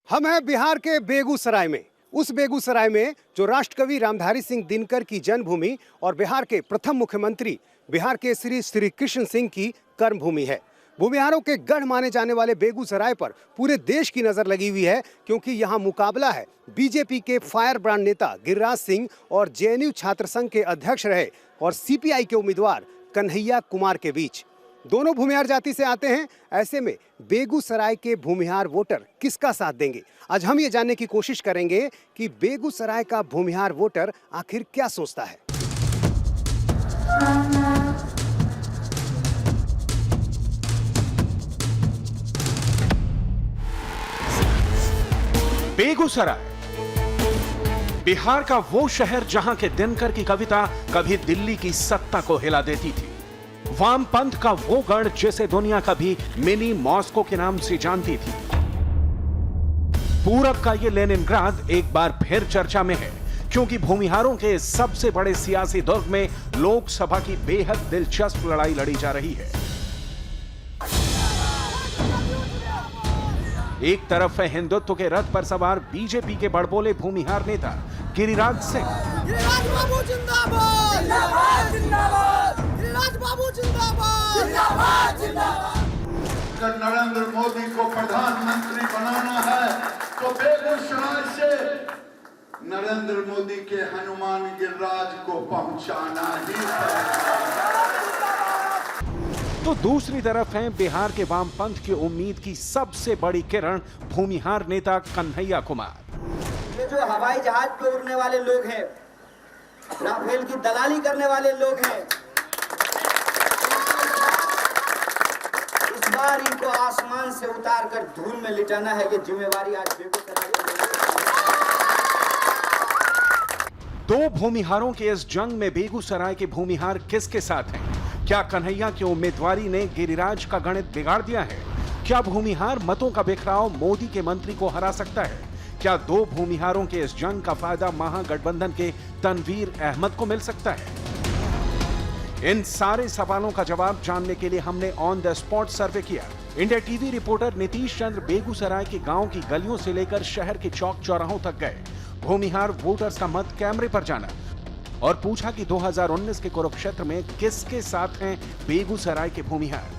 हम हैं बिहार के बेगूसराय में, उस बेगूसराय में जो राष्ट्रकवि रामधारी सिंह दिनकर की जन्मभूमि और बिहार के प्रथम मुख्यमंत्री बिहार के श्री कृष्ण सिंह की कर्मभूमि है। भूमिहारों के गढ़ माने जाने वाले बेगूसराय पर पूरे देश की नजर लगी हुई है, क्योंकि यहाँ मुकाबला है बीजेपी के फायर ब्रांड नेता गिरिराज सिंह और जेएनयू छात्र संघ के अध्यक्ष रहे और सीपीआई के उम्मीदवार कन्हैया कुमार के बीच। दोनों भूमिहार जाति से आते हैं। ऐसे में बेगूसराय के भूमिहार वोटर किसका साथ देंगे? आज हम ये जानने की कोशिश करेंगे कि बेगूसराय का भूमिहार वोटर आखिर क्या सोचता है। बेगूसराय बिहार का वो शहर जहां के दिनकर की कविता कभी दिल्ली की सत्ता को हिला देती थी। वामपंथ का वो गढ़ जिसे दुनिया कभी मिनी मॉस्को के नाम से जानती थी। पूरब का ये लेनिनग्राद एक बार फिर चर्चा में है, क्योंकि भूमिहारों के सबसे बड़े सियासी दुर्ग में लोकसभा की बेहद दिलचस्प लड़ाई लड़ी जा रही है। एक तरफ है हिंदुत्व के रथ पर सवार बीजेपी के बड़बोले भूमिहार नेता गिरिराज सिंह। गिरिराज बाबू जिंदाबाद! जिंदाबाद! जिंदाबाद! गिरिराज बाबू जिंदाबाद! जिंदाबाद! जिंदाबाद! अगर नरेंद्र मोदी को प्रधानमंत्री बनाना है तो बेगूसराय से नरेंद्र मोदी के हनुमान गिरिराज को पहुंचाना ही है। तो दूसरी तरफ है बिहार के वामपंथ की उम्मीद की सबसे बड़ी किरण भूमिहार नेता कन्हैया कुमार। ये जो हवाई जहाज पे उड़ने वाले लोग हैं, राफेल की दलाली करने वाले लोग हैं, इस बार इनको आसमान से उतार कर धूल में लिटाना है। ये जिम्मेवारी आज बेगूसराय दो भूमिहारों के इस जंग में बेगूसराय के भूमिहार किसके साथ हैं? क्या कन्हैया की उम्मीदवारी ने गिरिराज का गणित बिगाड़ दिया है? क्या भूमिहार मतों का बिखराव मोदी के मंत्री को हरा सकता है? क्या दो भूमिहारों के इस जंग का फायदा महागठबंधन के तनवीर अहमद को मिल सकता है? इन सारे सवालों का जवाब जानने के लिए हमने ऑन द स्पॉट सर्वे किया। इंडिया टीवी रिपोर्टर नीतीश चंद्र बेगूसराय के गांव की गलियों से लेकर शहर के चौक चौराहों तक गए। भूमिहार वोटर्स का मत कैमरे पर जाना और पूछा कि 2019 के कुरुक्षेत्र में किसके साथ हैं बेगूसराय के भूमिहार।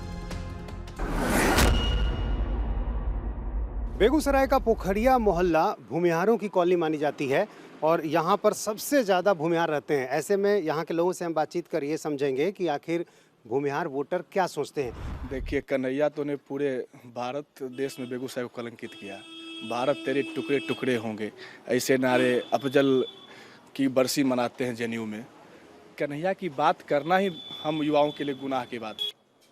बेगूसराय का पोखरिया मोहल्ला भूमिहारों की कॉलोनी मानी जाती है और यहाँ पर सबसे ज़्यादा भूमिहार रहते हैं। ऐसे में यहाँ के लोगों से हम बातचीत कर ये समझेंगे कि आखिर भूमिहार वोटर क्या सोचते हैं। देखिए, कन्हैया तो ने पूरे भारत देश में बेगूसराय को कलंकित किया। भारत तेरे टुकड़े टुकड़े होंगे, ऐसे नारे अफजल की बरसी मनाते हैं जेएनयू में। कन्हैया की बात करना ही हम युवाओं के लिए गुनाह की बात।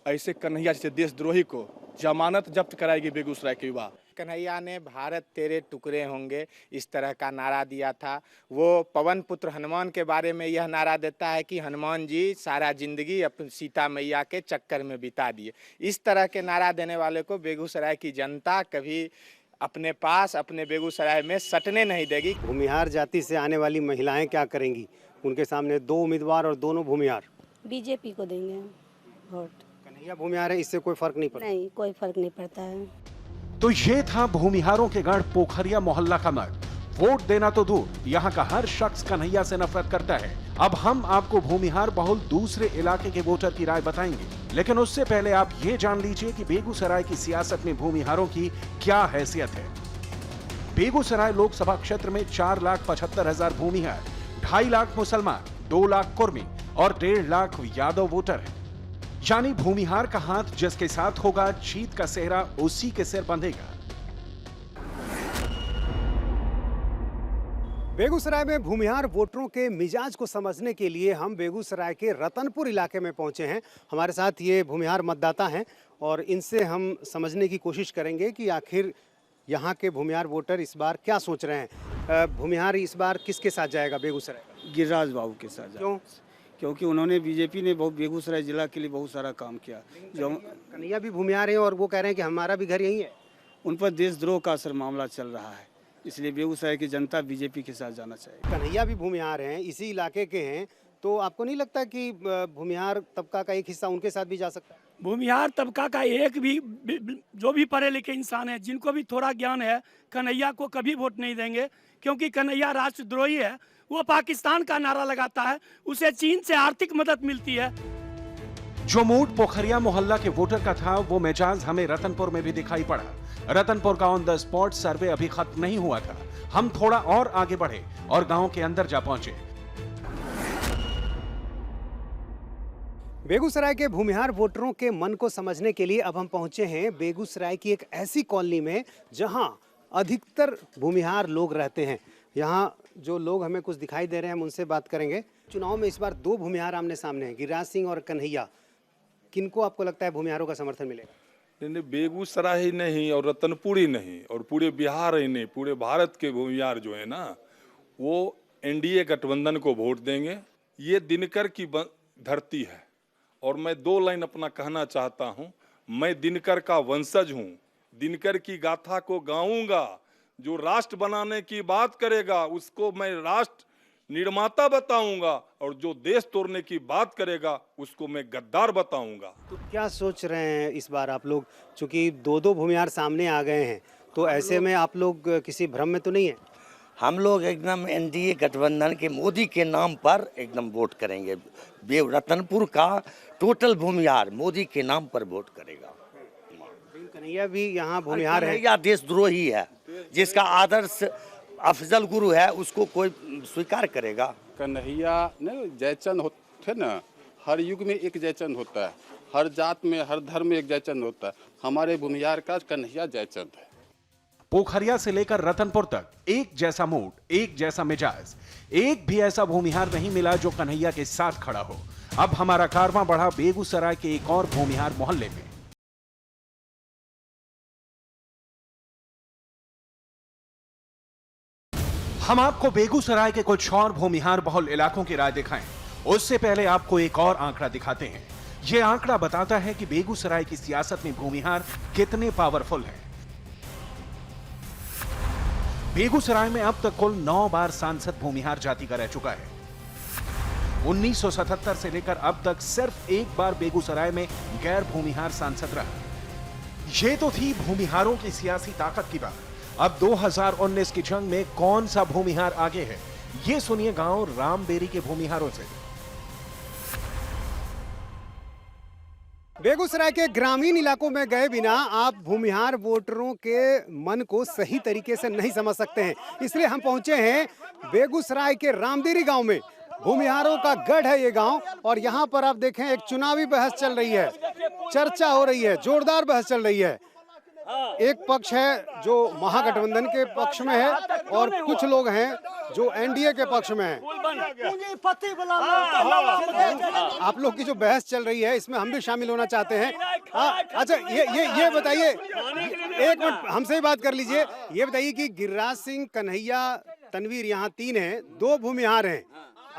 ऐसे कन्हैया जैसे देशद्रोही को जमानत जब्त कराएगी बेगूसराय के युवा। कन्हैया ने भारत तेरे टुकड़े होंगे इस तरह का नारा दिया था। वो पवन पुत्र हनुमान के बारे में यह नारा देता है कि हनुमान जी सारा जिंदगी अपनी सीता मैया के चक्कर में बिता दिए। इस तरह के नारा देने वाले को बेगूसराय की जनता कभी अपने पास अपने बेगूसराय में सटने नहीं देगी। भूमिहार जाति से आने वाली महिलाएं क्या करेंगी? उनके सामने दो उम्मीदवार और दोनों भूमिहार। बीजेपी को देंगे वोट। कन्हैया भूमिहार है, इससे कोई फर्क नहीं पड़ता। नहीं, कोई फर्क नहीं पड़ता है। तो ये था भूमिहारों के गढ़ पोखरिया मोहल्ला का मत। वोट देना तो दूर, यहाँ का हर शख्स कन्हैया से नफरत करता है। अब हम आपको भूमिहार बहुल दूसरे इलाके के वोटर की राय बताएंगे, लेकिन उससे पहले आप ये जान लीजिए कि बेगूसराय की सियासत में भूमिहारों की क्या हैसियत है। बेगूसराय लोकसभा क्षेत्र में 4,75,000 भूमिहार, 2.5 लाख मुसलमान, 2 लाख कुर्मी और 1.5 लाख यादव वोटर हैं। यानी भूमिहार का हाथ जिसके साथ होगा, जीत का सेहरा उसी के सिर बंधेगा। बेगूसराय में भूमिहार वोटरों के मिजाज को समझने के लिए हम बेगूसराय के रतनपुर इलाके में पहुंचे हैं। हमारे साथ ये भूमिहार मतदाता हैं और इनसे हम समझने की कोशिश करेंगे कि आखिर यहाँ के भूमिहार वोटर इस बार क्या सोच रहे हैं। भूमिहार इस बार किसके साथ जाएगा बेगूसराय? गिरिराज बाबू के साथ। क्यों? क्योंकि उन्होंने बीजेपी ने बहुत बेगूसराय जिला के लिए बहुत सारा काम किया। जो कन्हैया भी भूमिहार हैं और वो कह रहे हैं कि हमारा भी घर यहीं है। उन पर देशद्रोह का असर मामला चल रहा है, इसलिए बेगूसराय की जनता बीजेपी के साथ जाना चाहिए। कन्हैया भी भूमिहार हैं, इसी इलाके के हैं, तो आपको नहीं लगता कि भूमिहार तबका का एक हिस्सा उनके साथ भी जा सकता है? भूमिहार तबका का एक भी जो भी पढ़े लिखे इंसान है, जिनको भी थोड़ा ज्ञान है, कन्हैया को कभी वोट नहीं देंगे, क्योंकि कन्हैया राष्ट्रद्रोही है। वो पाकिस्तान का नारा लगाता है, उसे चीन से आर्थिक मदद मिलती है। जो मूड पोखरिया मोहल्ला के वोटर का था, वो मिजाज हमें रतनपुर में भी दिखाई पड़ा। रतनपुर का ऑन द स्पॉट सर्वे अभी खत्म नहीं हुआ था। हम थोड़ा और आगे बढ़े और गांव के अंदर जा पहुंचे। बेगूसराय के भूमिहार वोटरों के मन को समझने के लिए अब हम पहुंचे हैं बेगूसराय की एक ऐसी कॉलोनी में जहां अधिकतर भूमिहार लोग रहते हैं। यहां जो लोग हमें कुछ दिखाई दे रहे हैं, हम उनसे बात करेंगे। चुनाव में इस बार दो भूमिहार आमने सामने हैं, गिरिराज सिंह और कन्हैया। किनको आपको लगता है भूमिहारों का समर्थन मिलेगा? नहीं, बेगूसराय ही नहीं और रतनपुर ही नहीं और पूरे बिहार ही नहीं, पूरे भारत के भूमिहार जो है ना, वो एनडीए गठबंधन को वोट देंगे। ये दिनकर की धरती है और मैं दो लाइन अपना कहना चाहता हूँ। मैं दिनकर का वंशज हूँ, दिनकर की गाथा को गाऊंगा। जो राष्ट्र बनाने की बात करेगा उसको मैं राष्ट्र निर्माता बताऊंगा, और जो देश तोड़ने की बात करेगा उसको मैं गद्दार बताऊंगा। तो क्या सोच रहे हैं इस बार आप लोग? चूंकि दो दो भूमिहार सामने आ गए हैं, तो ऐसे में आप लोग किसी भ्रम में तो नहीं है? हम लोग एकदम एनडीए गठबंधन के मोदी के नाम पर एकदम वोट करेंगे। रतनपुर का टोटल भूमिहार मोदी के नाम पर वोट करेगा। कन्हैया भी यहाँ भूमिहार है। कन्हैया देशद्रोही है, जिसका आदर्श अफजल गुरु है उसको कोई स्वीकार करेगा। कन्हैया ने जयचंद होते ना, हर युग में एक जयचंद होता है, हर जात में हर धर्म में एक जयचंद होता है। हमारे भूमिहार का कन्हैया जयचंद है। पोखरिया से लेकर रतनपुर तक एक जैसा मूड, एक जैसा मिजाज, एक भी ऐसा भूमिहार नहीं मिला जो कन्हैया के साथ खड़ा हो। अब हमारा कारवां बढ़ा बेगूसराय के एक और भूमिहार मोहल्ले में। हम आपको बेगूसराय के कुछ और भूमिहार बहुल इलाकों की राय दिखाएं, उससे पहले आपको एक और आंकड़ा दिखाते हैं। यह आंकड़ा बताता है कि बेगूसराय की सियासत में भूमिहार कितने पावरफुल हैं। बेगूसराय में अब तक कुल 9 बार सांसद भूमिहार जाति का रह चुका है। 1977 से लेकर अब तक सिर्फ एक बार बेगूसराय में गैर भूमिहार सांसद रहा। ये तो थी भूमिहारों की सियासी ताकत की बात। अब 2019 की जंग में कौन सा भूमिहार आगे है, ये सुनिए गांव रामबेरी के भूमिहारों से। बेगूसराय के ग्रामीण इलाकों में गए बिना आप भूमिहार वोटरों के मन को सही तरीके से नहीं समझ सकते हैं। इसलिए हम पहुंचे हैं बेगूसराय के रामबेरी गांव में। भूमिहारों का गढ़ है ये गांव, और यहाँ पर आप देखें एक चुनावी बहस चल रही है, चर्चा हो रही है, जोरदार बहस चल रही है। एक पक्ष है जो महागठबंधन के पक्ष में है और कुछ लोग हैं जो एनडीए के पक्ष में हैं। आप लोग की जो बहस चल रही है इसमें हम भी शामिल होना चाहते हैं। अच्छा, ये बताइए, एक मिनट हमसे ही बात कर लीजिए। ये बताइए कि गिरिराज सिंह, कन्हैया, तनवीर यहाँ 3 हैं, 2 भूमिहार हैं।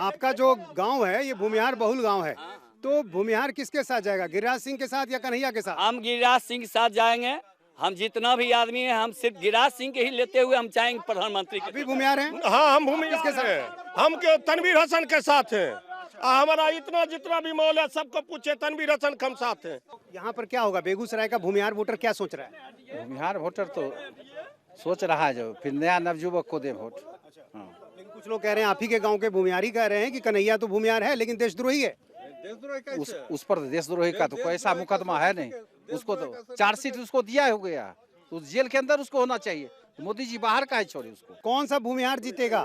आपका जो गांव है ये भूमिहार बहुल गांव है, तो भूमिहार किसके साथ जाएगा, गिरिराज सिंह के साथ या कन्हैया के साथ? हम गिरिराज सिंह के साथ जाएंगे। हम जितना भी आदमी है हम सिर्फ गिरिराज सिंह के ही लेते हुए हम चाहेंगे प्रधानमंत्री के। अभी भूमिहार हैं? हाँ, हम भूमिहार हैं। हम के तनवीर हसन के साथ हैं। हमारा इतना जितना भी मॉल है सबको पूछे, तनवीर हसन हम साथ हैं। यहाँ पर क्या होगा, बेगूसराय का भूमिहार वोटर क्या सोच रहा है? भूमिहार वोटर तो सोच रहा है जो फिर नया नवयुवक को दे वोट। लेकिन कुछ लोग कह रहे हैं, आप ही के गाँव के भूमिहारी कह रहे हैं कि कन्हैया तो भूमिहार है लेकिन देशद्रोही है। उस पर देशद्रोही का तो कोई ऐसा मुकदमा है नहीं। उसको तो चार्जशीट उसको दिया हो गया, तो जेल के अंदर उसको होना चाहिए। मोदी जी बाहर का है, छोड़े उसको। कौन सा भूमिहार जीतेगा,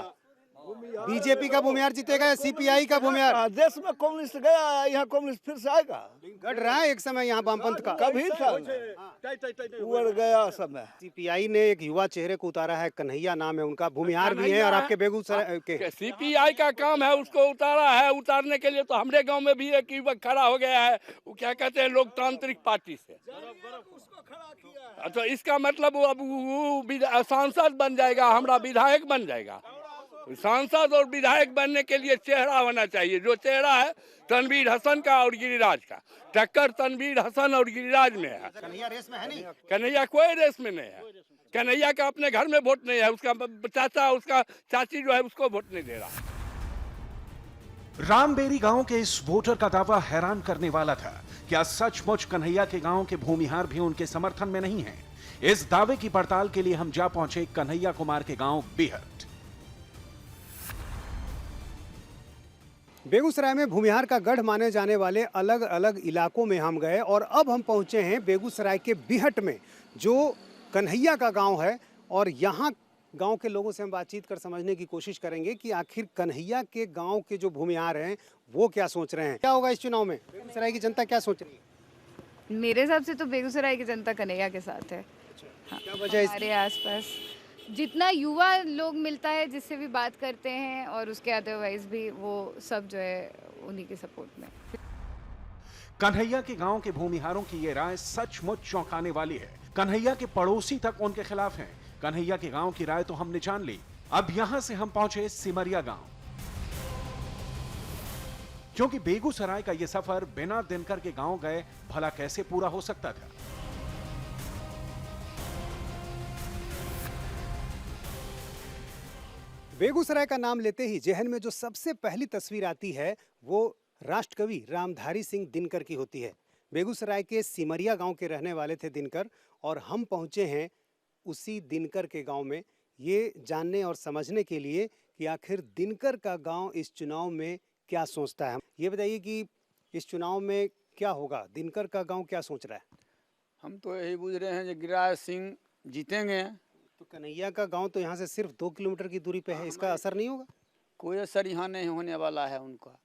बीजेपी का भूमिहार जीतेगा या सीपीआई का भूमिहार? देश में कम्युनिस्ट गया, यहाँ कम्युनिस्ट फिर से आएगा। गढ़ रहा है एक समय यहाँ वामपंथ का, कभी था उड़ गया समय। सीपीआई ने एक युवा चेहरे को उतारा है, कन्हैया नाम है उनका, भूमिहार भी है और आपके बेगूसराय के। सीपीआई का काम है, उसको उतारा है। उतारने के लिए तो हमारे गांव में भी एक युवक खड़ा हो गया है, वो क्या कहते हैं, लोकतांत्रिक पार्टी से। तो इसका मतलब वो अब सांसद बन जाएगा, हमारा विधायक बन जाएगा। सांसद और विधायक बनने के लिए चेहरा होना चाहिए। जो चेहरा है तनवीर हसन का और गिरिराज का, टक्कर तनवीर हसन और गिरिराज में है। कन्हैया रेस में है नहीं? कन्हैया कोई रेस में नहीं है। कन्हैया का अपने घर में वोट नहीं है, उसका चाचा, उसका चाची जो है उसको वोट नहीं दे रहा। रामबेरी गांव के इस वोटर का दावा हैरान करने वाला था। क्या सचमुच कन्हैया के गांव के भूमिहार भी उनके समर्थन में नहीं हैं? इस दावे की पड़ताल के लिए हम जा पहुंचे कन्हैया कुमार के गांव बीहट। बेगूसराय में भूमिहार का गढ़ माने जाने वाले अलग अलग इलाकों में हम गए और अब हम पहुंचे हैं बेगूसराय के बीहट में, जो कन्हैया का गांव है। और यहाँ गांव के लोगों से हम बातचीत कर समझने की कोशिश करेंगे कि आखिर कन्हैया के गांव के जो भूमिहार हैं वो क्या सोच रहे हैं। क्या होगा इस चुनाव में? बेगूसराय की जनता क्या सोच रही है? मेरे हिसाब से तो बेगूसराय की जनता कन्हैया के साथ है। हाँ, क्या वजह? हमारे आसपास जितना युवा लोग मिलता है, जिससे भी बात करते हैं, और उसके अदरवाइज भी वो सब जो है उन्हीं के सपोर्ट में। कन्हैया के गांव के भूमिहारों की ये राय सचमुच चौंकाने वाली है। कन्हैया के पड़ोसी तक उनके खिलाफ हैं। कन्हैया के गांव की राय तो हमने जान ली। अब यहां से हम पहुंचे सिमरिया गांव, क्योंकि बेगूसराय का यह सफर बिना दिनकर के गांव गए भला कैसे पूरा हो सकता था। बेगूसराय का नाम लेते ही जहन में जो सबसे पहली तस्वीर आती है वो राष्ट्रकवि रामधारी सिंह दिनकर की होती है। बेगूसराय के सिमरिया गांव के रहने वाले थे दिनकर, और हम पहुंचे हैं उसी दिनकर के गांव में ये जानने और समझने के लिए कि आखिर दिनकर का गांव इस चुनाव में क्या सोचता है। ये बताइए कि इस चुनाव में क्या होगा, दिनकर का गांव क्या सोच रहा है? हम तो यही बुझ रहे हैं कि गिरिराज सिंह जीतेंगे। तो कन्हैया का गांव तो यहाँ से सिर्फ 2 किलोमीटर की दूरी पे है, इसका असर नहीं होगा? कोई असर यहाँ नहीं होने वाला है उनका।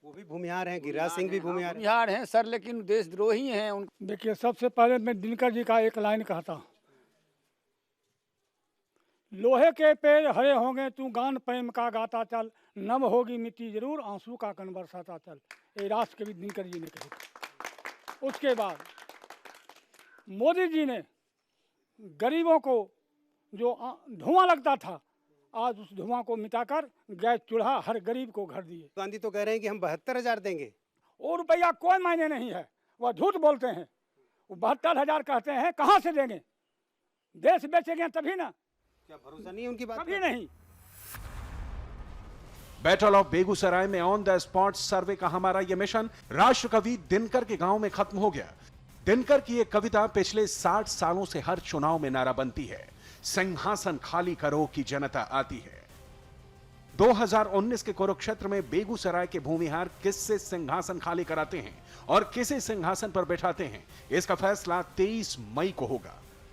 वो भी भूमिहार हैं, गिरिराज सिंह भी भूमिहार हैं सर, लेकिन देशद्रोही हैं। देखिए, सबसे पहले मैं दिनकर जी का एक लाइन कहता, लोहे के पेड़ हरे होंगे तू गान प्रेम का गाता चल, नम होगी मिट्टी जरूर आंसू का कण बरसाता चल। ये राष्ट्रकवि दिनकर जी ने कही। उसके बाद मोदी जी ने गरीबों को जो धुआं लगता था, आज उस धुआं को मिटाकर गैस चूल्हा हर गरीब को घर दिए। गांधी तो कह रहे हैं कि हम 72,000 देंगे। और रुपया कोई मायने नहीं है, वह झूठ बोलते हैं। वो 72,000 कहते हैं, कहाँ से देंगे? देश बेचेंगे तभी ना। क्या भरोसा नहीं है उनकी बात? कभी नहीं। बैटल ऑफ बेगूसराय में ऑन द स्पॉट सर्वे का हमारा यह मिशन राष्ट्रकवि दिनकर के गांव में खत्म हो गया। दिनकर की एक कविता पिछले 60 सालों से हर चुनाव में नारा बनती है, सिंहासन खाली करो की जनता आती है। 2019 के कुरुक्षेत्र में बेगूसराय के भूमिहार किससे सिंहासन खाली कराते हैं और किसे सिंहासन पर बैठाते हैं, इसका फैसला 23 मई को होगा।